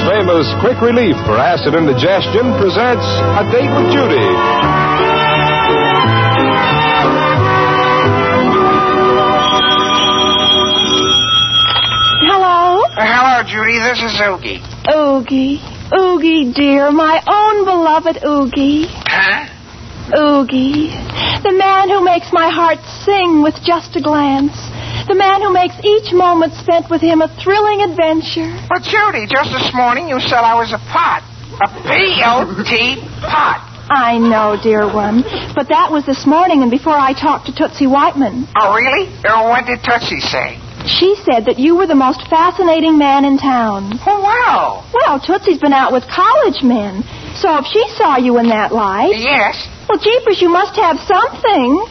famous quick relief for acid indigestion, presents A Date with Judy. Hello, Judy. This is Oogie. Oogie, dear, my own beloved Oogie. Huh? Oogie, the man who makes my heart sing with just a glance. The man who makes each moment spent with him a thrilling adventure. But, Judy, just this morning you said I was a pot. A P-O-T pot. I know, dear one. But that was this morning and before I talked to Tootsie Whiteman. Oh, really? What did Tootsie say? She said that you were the most fascinating man in town. Oh, wow. Well, Tootsie's been out with college men. So if she saw you in that light... Yes. Well, jeepers, you must have something.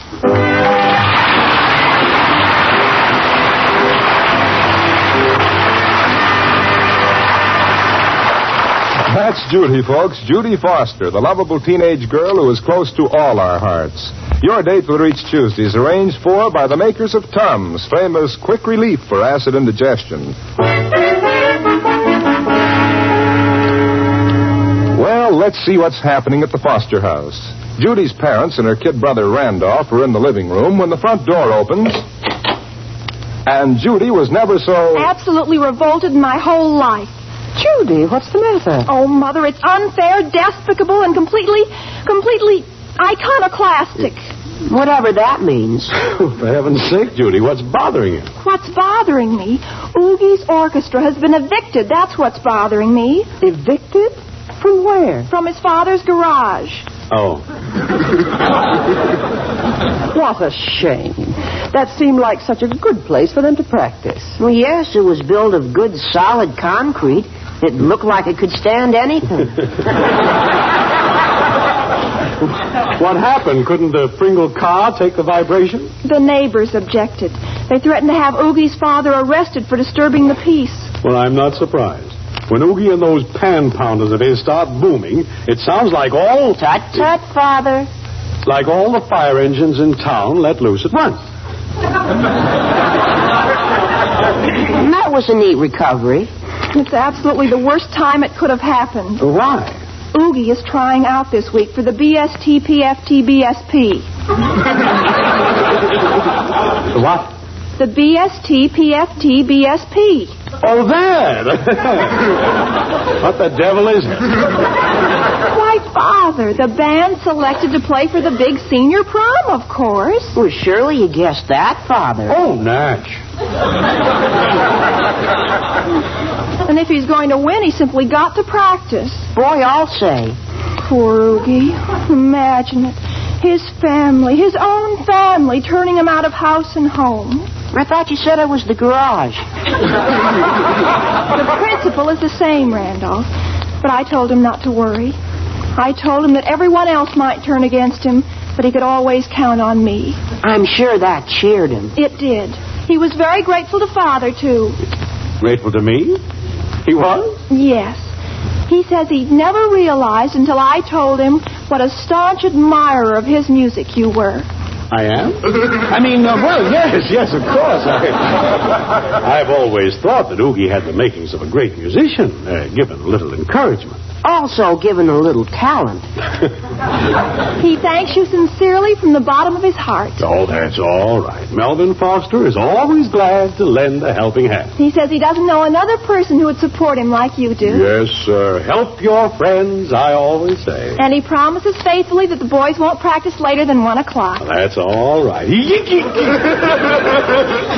That's Judy, folks. Judy Foster, the lovable teenage girl who is close to all our hearts. Your date will reach Tuesday is arranged for by the makers of Tums, famous quick relief for acid indigestion. Well, let's see what's happening at the Foster house. Judy's parents and her kid brother Randolph were in the living room when the front door opens. And Judy was never so... Absolutely revolted in my whole life. Judy, what's the matter? Oh, Mother, it's unfair, despicable, and completely iconoclastic. Whatever that means. For heaven's sake, Judy, what's bothering you? What's bothering me? Oogie's orchestra has been evicted. That's what's bothering me. Evicted? From where? From his father's garage. Oh. What a shame. That seemed like such a good place for them to practice. Well, yes, it was built of good, solid concrete. It looked like it could stand anything. What happened? Couldn't the Pringle car take the vibration? The neighbors objected. They threatened to have Oogie's father arrested for disturbing the peace. Well, I'm not surprised. When Oogie and those pan-pounders of his start booming, it sounds like all... Tut, Father. Like all the fire engines in town let loose at once. That was a neat recovery. It's absolutely the worst time it could have happened. Why? Oogie is trying out this week for the BST-PFT-BSP. The what? The BST-PFT-BSP. Oh, that! What the devil is it? Why, Father, the band selected to play for the big senior prom, of course. Well, surely you guessed that, Father. Oh, Natch. And if he's going to win, he's simply got to practice. Boy, I'll say. Poor Oogie. Imagine it. His family, his own family, turning him out of house and home. I thought you said it was the garage. The principle is the same, Randolph. But I told him not to worry. I told him that everyone else might turn against him, but he could always count on me. I'm sure that cheered him. It did. He was very grateful to Father, too. Grateful to me? He was? Yes. He says he'd never realized until I told him what a staunch admirer of his music you were. I am? I mean, well, yes, of course. I've always thought that Oogie had the makings of a great musician, given a little encouragement. Also given a little talent. He thanks you sincerely from the bottom of his heart. Oh, that's all right. Melvin Foster is always glad to lend a helping hand. He says he doesn't know another person who would support him like you do. Yes, sir. Help your friends, I always say. And he promises faithfully that the boys won't practice later than 1 o'clock. Well, that's all right.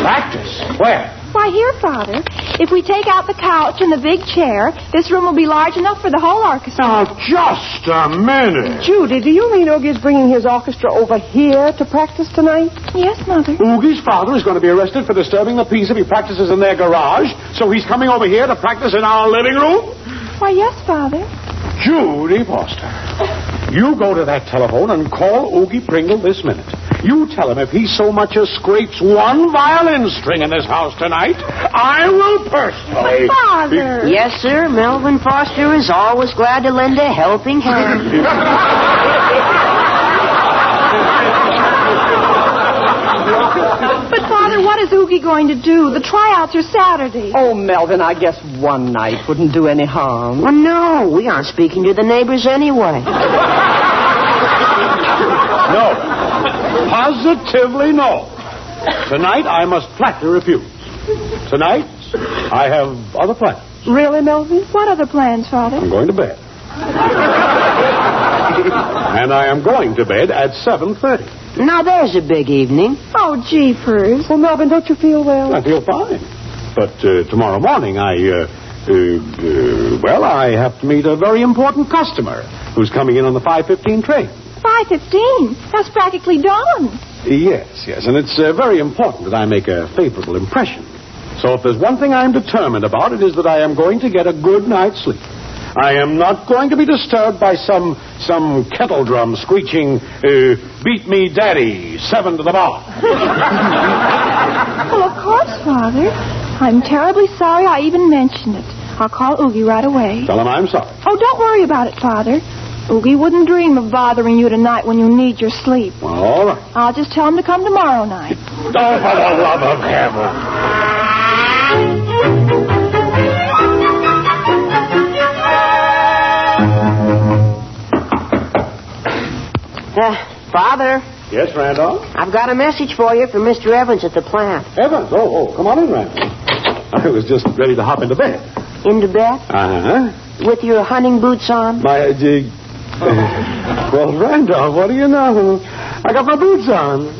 Practice? Where? Why, here, Father. If we take out the couch and the big chair, this room will be large enough for the whole orchestra. Now, just a minute. Judy, do you mean Oogie's bringing his orchestra over here to practice tonight? Yes, Mother. Oogie's father is going to be arrested for disturbing the peace if he practices in their garage, so he's coming over here to practice in our living room? Why, yes, Father. Judy Foster, you go to that telephone and call Oogie Pringle this minute. You tell him if he so much as scrapes one violin string in this house tonight, I will personally... But, Father! Yes, sir. Melvin Foster is always glad to lend a helping hand. But, Father, what is Oogie going to do? The tryouts are Saturday. Oh, Melvin, I guess one night wouldn't do any harm. Well, no, we aren't speaking to the neighbors anyway. No. Positively no. Tonight, I must flatly refuse. Tonight, I have other plans. Really, Melvin? What other plans, Father? I'm going to bed. And I am going to bed at 7:30. Now, there's a big evening. Oh, jeepers. Well, Melvin, don't you feel well? I feel fine. But tomorrow morning, I have to meet a very important customer who's coming in on the 5:15 train. 5:15? That's practically dawn. Yes, and it's very important that I make a favorable impression. So if there's one thing I'm determined about, it is that I am going to get a good night's sleep. I am not going to be disturbed by some kettle drum screeching, beat me, Daddy, 7 to the bar. Well, of course, Father. I'm terribly sorry I even mentioned it. I'll call Oogie right away. Tell him I'm sorry. Oh, don't worry about it, Father. Oogie wouldn't dream of bothering you tonight when you need your sleep. Well, all right. I'll just tell him to come tomorrow night. Oh, for the love of heaven. Father. Yes, Randolph? I've got a message for you from Mr. Evans at the plant. Evans? Oh, come on in, Randolph. I was just ready to hop into bed. Into bed? Uh-huh. With your hunting boots on? Well, Randolph, what do you know? I got my boots on.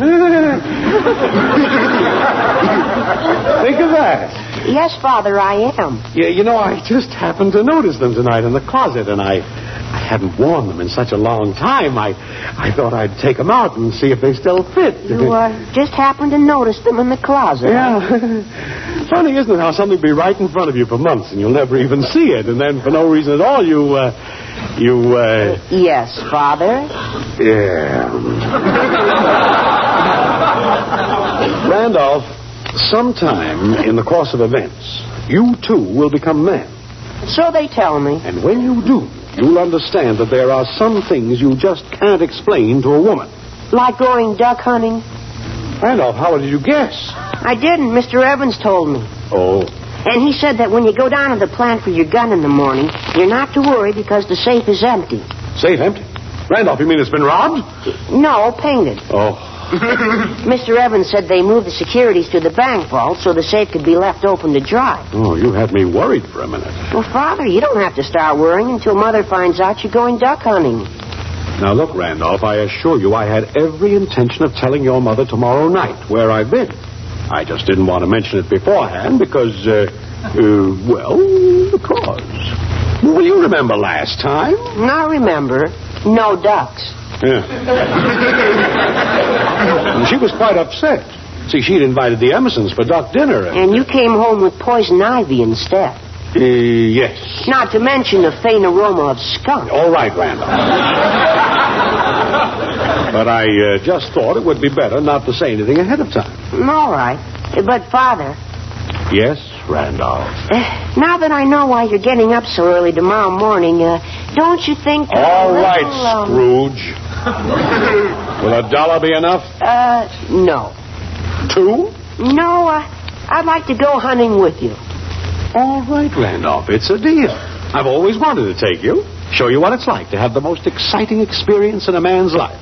Think of that. Yes, Father, I am. Yeah, you know, I just happened to notice them tonight in the closet, and I hadn't worn them in such a long time. I thought I'd take them out and see if they still fit. You just happened to notice them in the closet. Yeah. Funny, isn't it, how something will be right in front of you for months and you'll never even see it, and then for no reason at all Yes, Father? Yeah. Randolph, sometime in the course of events, you too will become men. So they tell me. And when you do, you'll understand that there are some things you just can't explain to a woman. Like going duck hunting? Randolph, how did you guess? I didn't. Mr. Evans told me. Oh. And he said that when you go down to the plant for your gun in the morning, you're not to worry because the safe is empty. Safe empty? Randolph, you mean it's been robbed? No, painted. Oh. Mr. Evans said they moved the securities to the bank vault so the safe could be left open to dry. Oh, you had me worried for a minute. Well, Father, you don't have to start worrying until Mother finds out you're going duck hunting. Now, look, Randolph, I assure you I had every intention of telling your mother tomorrow night where I've been. I just didn't want to mention it beforehand because, because. Well, you remember last time? I remember. No ducks. Yeah. And she was quite upset. See, she'd invited the Emersons for duck dinner. And you came home with poison ivy instead. Yes. Not to mention the faint aroma of skunk. All right, Randolph. But I just thought it would be better not to say anything ahead of time. All right. But, Father. Yes, Randolph. Now that I know why you're getting up so early tomorrow morning, don't you think that All right, Scrooge. Will $1 be enough? No. 2? No, I'd like to go hunting with you. All right, Randolph, it's a deal. I've always wanted to take you, show you what it's like to have the most exciting experience in a man's life.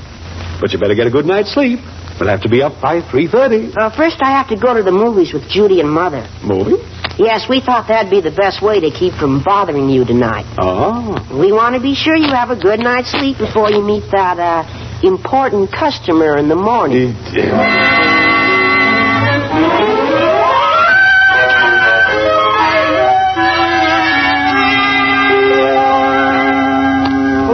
But you better get a good night's sleep. We'll have to be up by 3:30. First, I have to go to the movies with Judy and Mother. Movie? Yes, we thought that'd be the best way to keep from bothering you tonight. Oh. We want to be sure you have a good night's sleep before you meet that important customer in the morning.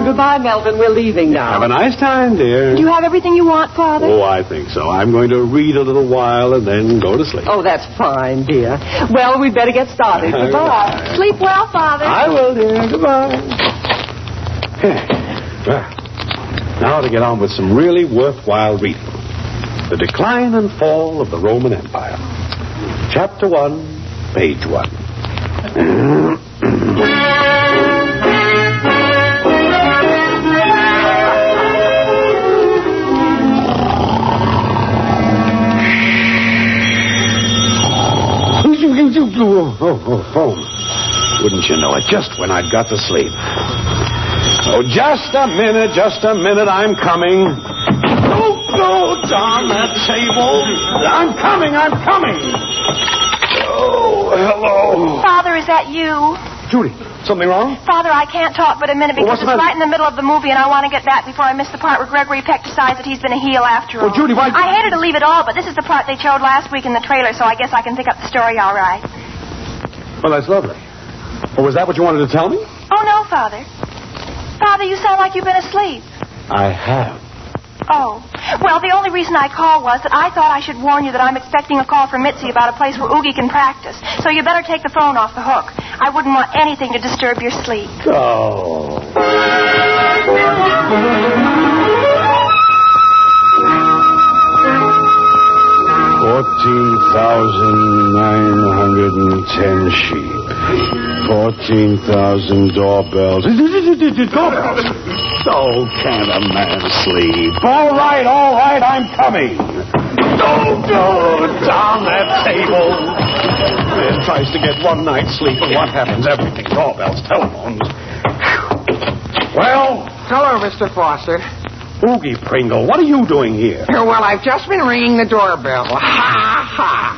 Goodbye, Melvin. We're leaving now. Have a nice time, dear. Do you have everything you want, Father? Oh, I think so. I'm going to read a little while and then go to sleep. Oh, that's fine, dear. Well, we'd better get started. Goodbye. Sleep well, Father. I will, dear. Goodbye. Well, now to get on with some really worthwhile reading. The Decline and Fall of the Roman Empire. Chapter 1, page 1. phone. Wouldn't you know it, just when I'd got to sleep. Oh, just a minute, I'm coming. Don't go down that table. I'm coming. Oh, hello. Father, is that you? Judy, something wrong? Father, I can't talk but a minute because what's it's right in the middle of the movie and I want to get back before I miss the part where Gregory Peck decides that he's been a heel after all. Well, Judy, why... I hated to leave it all, but this is the part they showed last week in the trailer, so I guess I can pick up the story all right. Well, that's lovely. Well, was that what you wanted to tell me? Oh, no, Father. Father, you sound like you've been asleep. I have. Oh. Well, the only reason I called was that I thought I should warn you that I'm expecting a call from Mitzi about a place where Oogie can practice. So you better take the phone off the hook. I wouldn't want anything to disturb your sleep. Oh. 14,910 sheep. 14,000 doorbells. Doorbells? Oh, can't a man sleep? All right, I'm coming. Don't go down that table. Man tries to get one night's sleep, and what happens? Everything. Doorbells, telephones. Well? Hello, Mr. Foster. Oogie Pringle, what are you doing here? Well, I've just been ringing the doorbell. Ha, ha.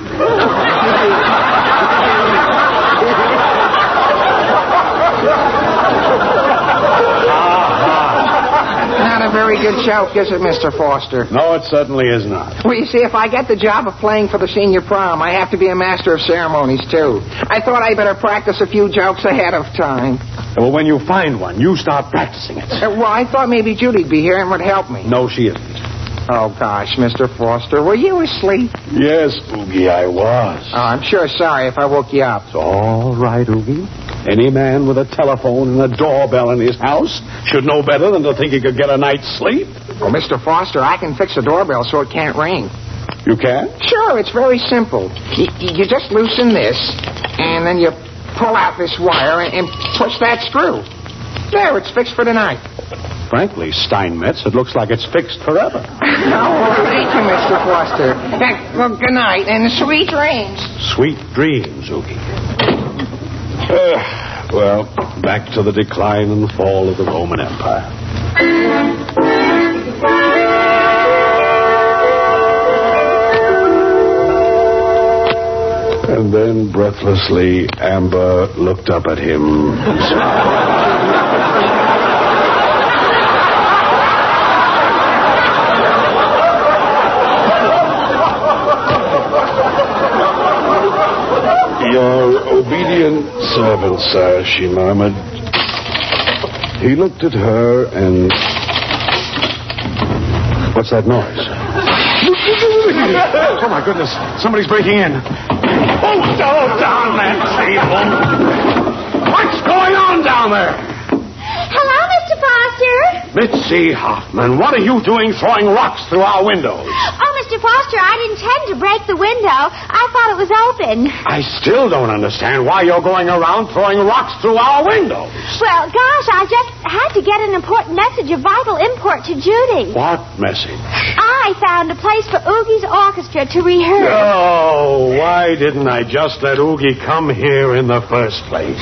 Not a very good joke, is it, Mr. Foster? No, it certainly is not. Well, you see, if I get the job of playing for the senior prom, I have to be a master of ceremonies, too. I thought I better practice a few jokes ahead of time. Well, when you find one, you start practicing it. Well, I thought maybe Judy'd be here and would help me. No, she isn't. Oh, gosh, Mr. Foster, were you asleep? Yes, Oogie, I was. Oh, I'm sure sorry if I woke you up. It's all right, Oogie. Any man with a telephone and a doorbell in his house should know better than to think he could get a night's sleep. Well, Mr. Foster, I can fix the doorbell so it can't ring. You can? Sure, it's very simple. You just loosen this, and then you pull out this wire and push that screw. There, it's fixed for tonight. Frankly, Steinmetz, it looks like it's fixed forever. Oh, thank you, Mr. Foster. Well, good night, and sweet dreams. Sweet dreams, Oogie. Well, back to the decline and fall of the Roman Empire. And then, breathlessly, Amber looked up at him and smiled. Your obedient servant, sir, she murmured. He looked at her and... What's that noise? Oh, my goodness. Somebody's breaking in. Oh, down that table. What's going on down there? Hello, Mr. Foster. Mitzi Hoffman, what are you doing throwing rocks through our windows? Oh, Mr. Foster, I didn't intend to break the window. I thought it was open. I still don't understand why you're going around throwing rocks through our windows. Well, gosh, I just had to get an important message of vital import to Judy. What message? I found a place for Oogie's orchestra to rehearse. Oh, why didn't I just let Oogie come here in the first place?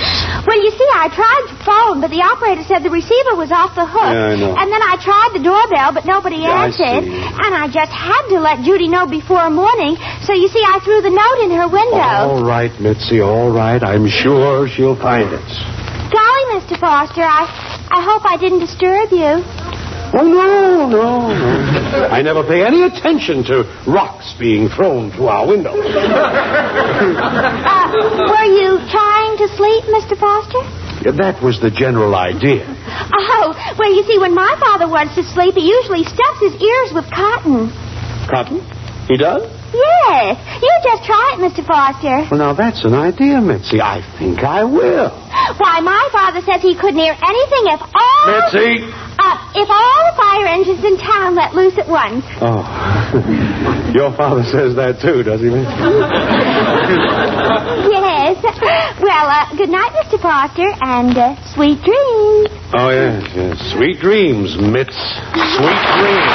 Well, you see, I tried the phone, but the operator said the receiver was off the hook. Yeah, I know. And then I tried the doorbell, but nobody answered. And I just had to let Judy know before morning. So, you see, I threw the note in her window. All right, Mitzi, all right. I'm sure she'll find it. Golly, Mr. Foster, I hope I didn't disturb you. Oh, no. I never pay any attention to rocks being thrown through our windows. Were you trying to sleep, Mr. Foster? Yeah, that was the general idea. Oh, well, you see, when my father wants to sleep, he usually stuffs his ears with cotton. Cotton? He does? Yes. You just try it, Mr. Foster. Well, now, that's an idea, Mitzi. I think I will. Why, my father says he couldn't hear anything if all... Mitzi! If all the fire engines in town let loose at once. Oh. Your father says that, too, does he, Mitzi? Yes. Well, good night, Mr. Foster, and sweet dreams. Oh, yes. Sweet dreams, Mitz. Sweet dreams.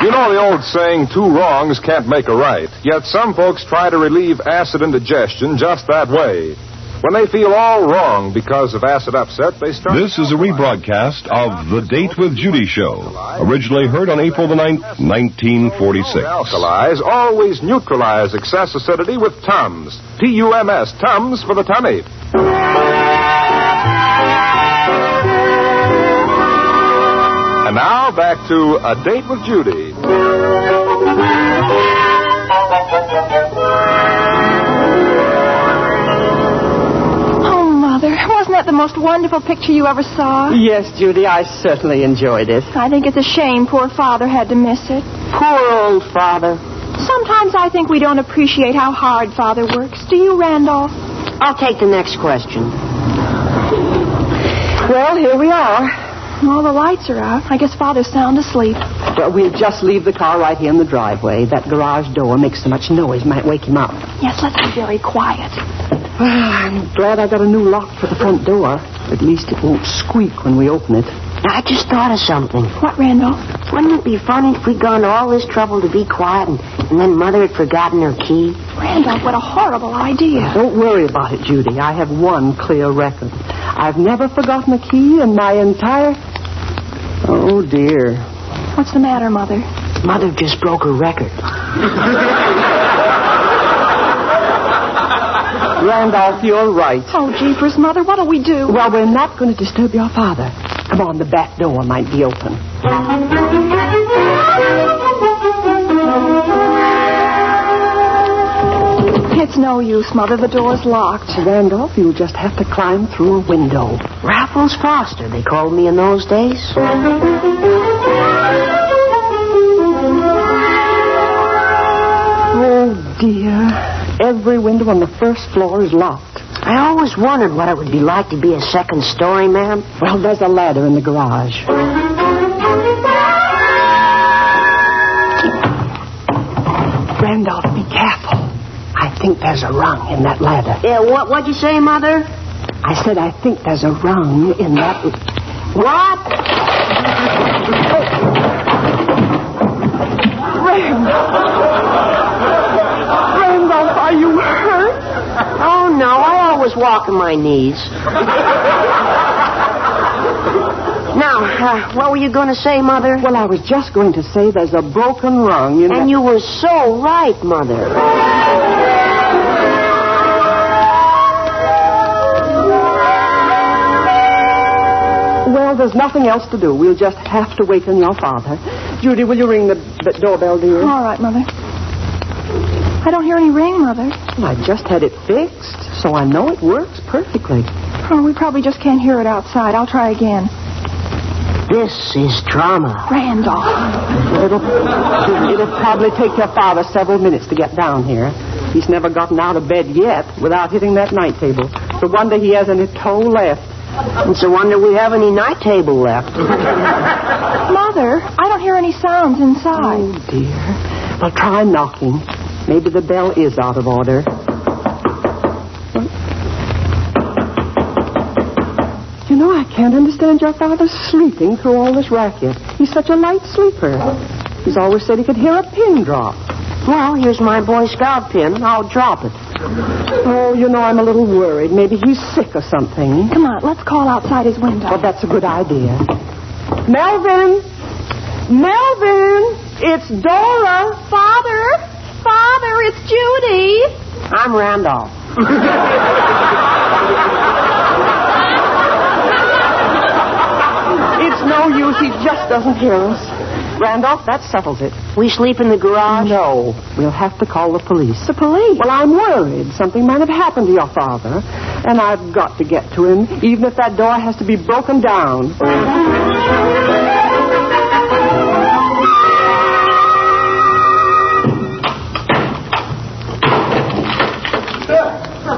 You know the old saying, 2 wrongs can't make a right. Yet some folks try to relieve acid indigestion just that way. When they feel all wrong because of acid upset, they start... This is a rebroadcast of The Date with Judy show, originally heard on April the 9th, 1946. Alkalis always neutralize excess acidity with Tums. T-U-M-S, Tums for the tummy. And now, back to A Date with Judy. Oh, Mother, wasn't that the most wonderful picture you ever saw? Yes, Judy, I certainly enjoyed it. I think it's a shame poor Father had to miss it. Poor old Father. Sometimes I think we don't appreciate how hard Father works. Do you, Randolph? I'll take the next question. Well, here we are. All the lights are out. I guess Father's sound asleep. Well, we'll just leave the car right here in the driveway. That garage door makes so much noise, might wake him up. Yes, let's be very quiet. I'm glad I got a new lock for the front door. At least it won't squeak when we open it. Now, I just thought of something. What, Randolph? Wouldn't it be funny if we'd gone to all this trouble to be quiet and then Mother had forgotten her key? Randolph, what a horrible idea. Don't worry about it, Judy. I have one clear record. I've never forgotten a key in my entire... Oh, dear. What's the matter, Mother? Mother just broke her record. Randolph, you're right. Oh, jeepers, Mother, what'll we do? Well, we're not going to disturb your father. Come on, the back door might be open. It's no use, Mother. The door's locked. Randolph, you'll just have to climb through a window. Raffles Foster, they called me in those days. Oh, dear. Every window on the first floor is locked. I always wondered what it would be like to be a second story man. Well, there's a ladder in the garage. Randolph, be careful. I think there's a rung in that ladder. Yeah, what'd you say, Mother? I said I think there's a rung in that... What? Randolph, are you hurt? Oh, no, I always walk on my knees. Now, what were you going to say, Mother? Well, I was just going to say there's a broken rung in And you were so right, Mother. Well, there's nothing else to do. We'll just have to waken your father. Judy, will you ring the doorbell, dear? All right, Mother. I don't hear any ring, Mother. Well, I just had it fixed, so I know it works perfectly. Oh, we probably just can't hear it outside. I'll try again. This is drama. Randolph. It'll probably take your father several minutes to get down here. He's never gotten out of bed yet without hitting that night table. It's a wonder he has any toe left. It's a wonder we have any night table left. Mother, I don't hear any sounds inside. Oh, dear. Well, try knocking. Maybe the bell is out of order. You know, I can't understand your father sleeping through all this racket. He's such a light sleeper. He's always said he could hear a pin drop. Well, here's my Boy Scout pin. I'll drop it. Oh, you know, I'm a little worried. Maybe he's sick or something. Come on, let's call outside his window. Well, that's a good idea. Melvin! Melvin! It's Dora! Father, it's Judy. I'm Randolph. It's no use. He just doesn't hear us. Randolph, that settles it. We sleep in the garage? No. We'll have to call the police. The police? Well, I'm worried. Something might have happened to your father. And I've got to get to him, even if that door has to be broken down.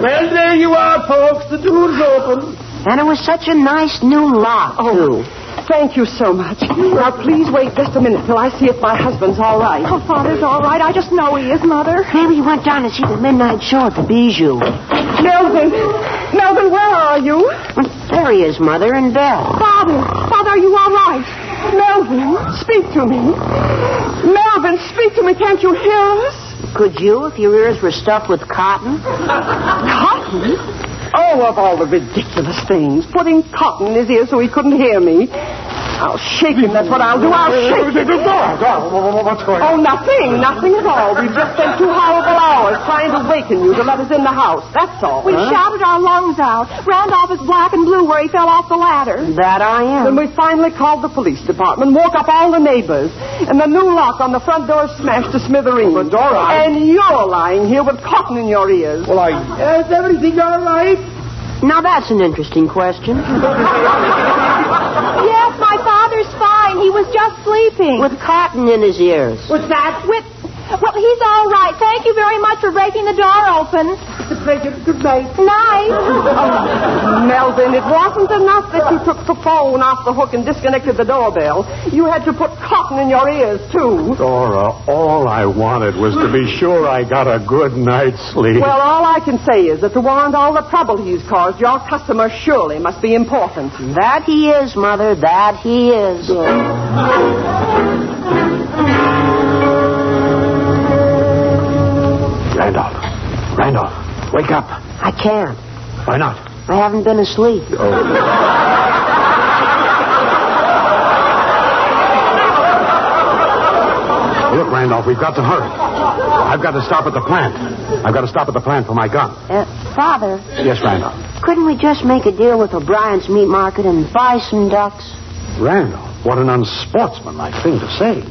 Well, there you are, folks. The door's open. And it was such a nice new lock, too. Thank you so much. Now, please wait just a minute till I see if my husband's all right. Oh, Father's all right. I just know he is, Mother. Maybe he went down to see the midnight show at the Bijou. Melvin, where are you? There he is, Mother, in bed. Father, are you all right? Melvin, speak to me. Melvin, speak to me. Can't you hear us? Could you if your ears were stuffed with cotton? Cotton? Oh, of all the ridiculous things. Putting cotton in his ears so he couldn't hear me. I'll shake him, that's what I'll do. I'll shake him. What's going on? Oh, nothing at all. We've just spent 2 horrible hours trying to waken you to let us in the house. That's all. We shouted our lungs out. Randolph is black and blue where he fell off the ladder. That I am. Then we finally called the police department, woke up all the neighbors, and the new lock on the front door smashed to smithereens. But, Dora, And you're lying here with cotton in your ears. Well, Is everything all right? Now, that's an interesting question. Yes, my father's fine. He was just sleeping. With cotton in his ears. What's that? Well, he's all right. Thank you very much for breaking the door open. Good night. Night. Oh, Melvin, it wasn't enough that you took the phone off the hook and disconnected the doorbell. You had to put cotton in your ears, too. Dora, all I wanted was to be sure I got a good night's sleep. Well, all I can say is that to warrant all the trouble he's caused, your customer surely must be important. That he is, Mother. That he is. Randolph, wake up. I can't. Why not? I haven't been asleep. Look, Randolph, we've got to hurry. I've got to stop at the plant. I've got to stop at the plant for my gun. Father. Yes, Randolph. Couldn't we just make a deal with O'Brien's meat market and buy some ducks? Randolph, what an unsportsmanlike thing to say.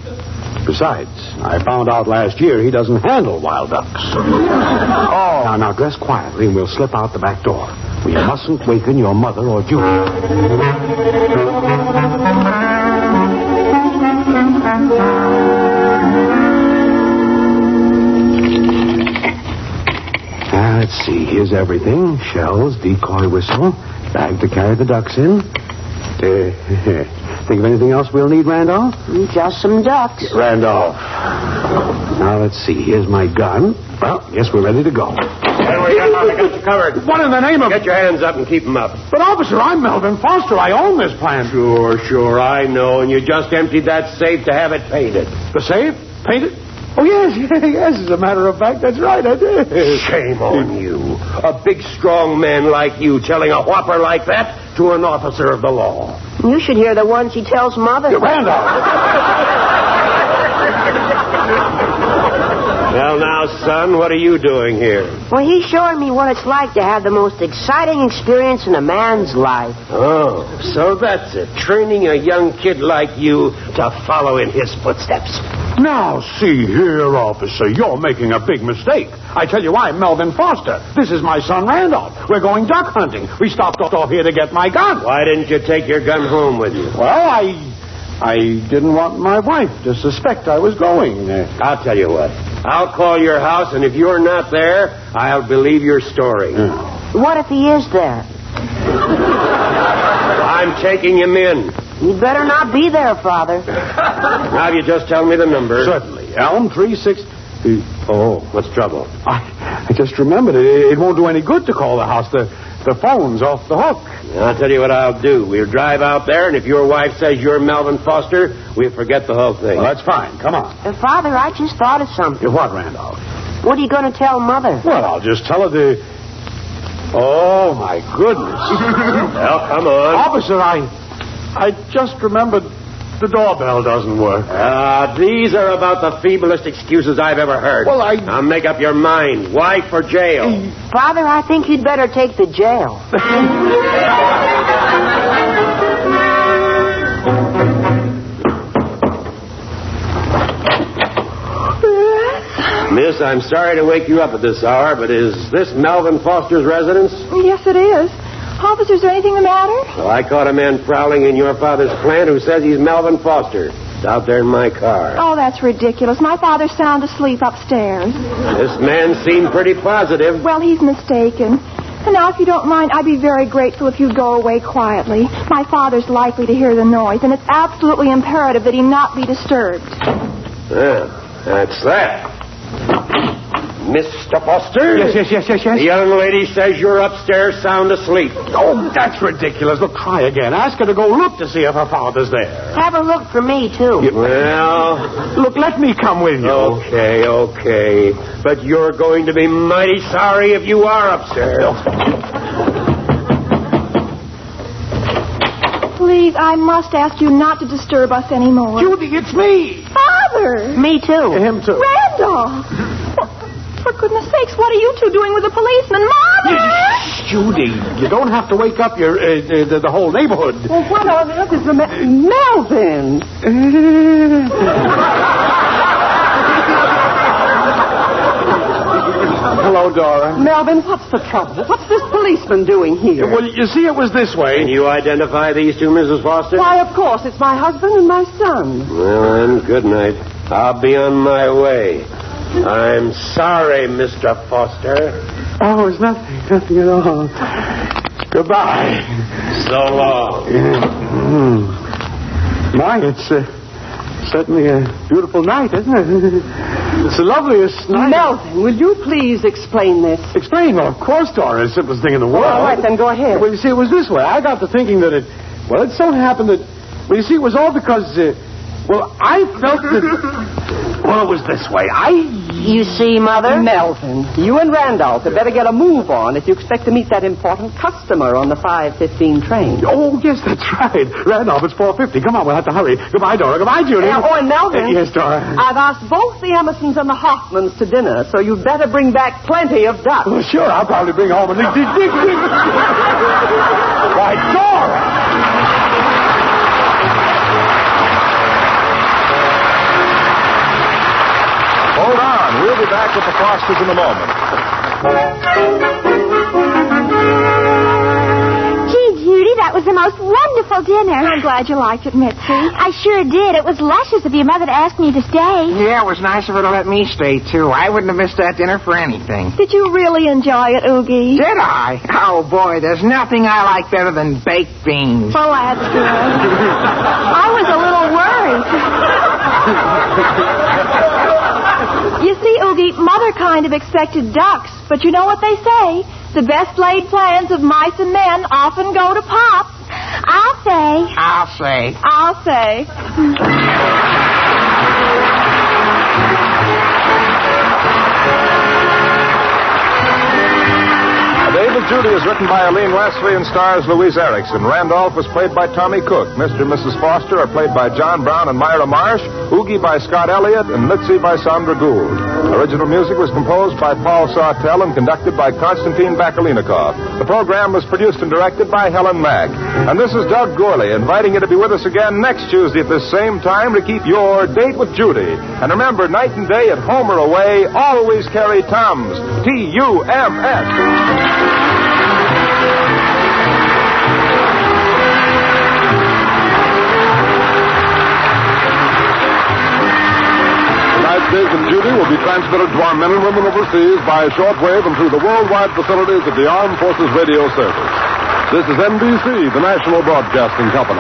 Besides, I found out last year he doesn't handle wild ducks. Oh. Now, dress quietly and we'll slip out the back door. We mustn't waken your mother or Judy. Now, let's see. Here's everything. Shells, decoy whistle, bag to carry the ducks in. Think of anything else we'll need, Randolph? Just some ducks. Randolph. Now, let's see. Here's my gun. Well, guess we're ready to go. Anyway, I got you covered. What in the name of... Get your hands up and keep them up. But, officer, I'm Melvin Foster. I own this plant. Sure, I know. And you just emptied that safe to have it painted. The safe? Painted? Oh, yes. As a matter of fact, that's right, I did. Shame on you. A big, strong man like you telling a whopper like that to an officer of the law. You should hear the ones he tells Mother. Randolph! Well, now, son, what are you doing here? Well, he's showing me what it's like to have the most exciting experience in a man's life. Oh, so that's it. Training a young kid like you to follow in his footsteps. Now, see here, officer, you're making a big mistake. I tell you, I'm Melvin Foster. This is my son, Randolph. We're going duck hunting. We stopped off here to get my gun. Why didn't you take your gun home with you? Well, I didn't want my wife to suspect I was going. I'll tell you what. I'll call your house, and if you're not there, I'll believe your story. What if he is there? I'm taking him in. You'd better not be there, Father. Now, you just tell me the number. Certainly. Elm 36... Oh, what's trouble? I just remembered. It won't do any good to call the house. The phone's off the hook. I'll tell you what I'll do. We'll drive out there, and if your wife says you're Melvin Foster, we'll forget the whole thing. Well, that's fine. Come on. Father, I just thought of something. What, Randolph? What are you going to tell Mother? Well, I'll just tell her the... Oh, my goodness. Well, come on. Officer, I just remembered the doorbell doesn't work. These are about the feeblest excuses I've ever heard. Well, Now, make up your mind. Wife or jail? Father, I think you'd better take the jail. Miss, I'm sorry to wake you up at this hour, but is this Melvin Foster's residence? Yes, it is. Officer, is there anything the matter? Well, I caught a man prowling in your father's plant who says he's Melvin Foster. It's out there in my car. Oh, that's ridiculous. My father's sound asleep upstairs. This man seemed pretty positive. Well, he's mistaken. And now, if you don't mind, I'd be very grateful if you'd go away quietly. My father's likely to hear the noise, and it's absolutely imperative that he not be disturbed. Yeah, that's that. Mr. Foster? Yes. The young lady says you're upstairs sound asleep. Oh, that's ridiculous. Look, try again. Ask her to go look to see if her father's there. Have a look for me, too. Well... Look, let me come with you. Okay. But you're going to be mighty sorry if you are upstairs. Please, I must ask you not to disturb us anymore. Judy, it's me. Father! Me, too. Him, too. Randolph! For goodness sakes, what are you two doing with the policeman? Mother! Judy, you don't have to wake up your the whole neighborhood. Well, what on earth is the Melvin! Hello, Dora. Melvin, what's the trouble? What's this policeman doing here? Well, you see, it was this way. Can you identify these two, Mrs. Foster? Why, of course. It's my husband and my son. Well, then, good night. I'll be on my way. I'm sorry, Mr. Foster. Oh, it's nothing at all. Goodbye. So long. My, it's certainly a beautiful night, isn't it? It's the loveliest night. Melvin, will you please explain this? Explain? Well, of course, Dora. It's the simplest thing in the world. All right, then go ahead. Well, you see, it was this way. I got to thinking that it so happened that, well, you see, it was all because, I felt that, well, it was this way. You see, Mother? Melvin, you and Randolph had better get a move on if you expect to meet that important customer on the 5:15 train. Oh, yes, that's right. Randolph, it's 4:50. Come on, we'll have to hurry. Goodbye, Dora. Goodbye, Judy. And Melvin. Yes, Dora. I've asked both the Emersons and the Hoffmans to dinner, so you'd better bring back plenty of ducks. Well, sure, I'll probably bring home a Why, Dora! Hold on. We'll be back with the Fosters in a moment. Gee, Judy, that was the most wonderful dinner. I'm glad you liked it, Mitzi. I sure did. It was luscious of your mother to ask me to stay. Yeah, it was nice of her to let me stay, too. I wouldn't have missed that dinner for anything. Did you really enjoy it, Oogie? Did I? Oh, boy, there's nothing I like better than baked beans. Well, that's good. I was a little worried. You see, Oogie, Mother kind of expected ducks, but you know what they say? The best laid plans of mice and men often go to pop. I'll say. A Day with Judy is written by Eileen Leslie and stars Louise Erickson. Randolph was played by Tommy Cook. Mr. and Mrs. Foster are played by John Brown and Myra Marsh. Oogie by Scott Elliott, and Mitzi by Sandra Gould. Original music was composed by Paul Sawtell and conducted by Konstantin Bakalinikov. The program was produced and directed by Helen Mack. And this is Doug Gourley inviting you to be with us again next Tuesday at this same time to keep your date with Judy. And remember, night and day, at home or away, always carry Tums. Tums. Days of Judy will be transmitted to our men and women overseas by shortwave and through the worldwide facilities of the Armed Forces Radio Service. This is NBC, the national broadcasting company.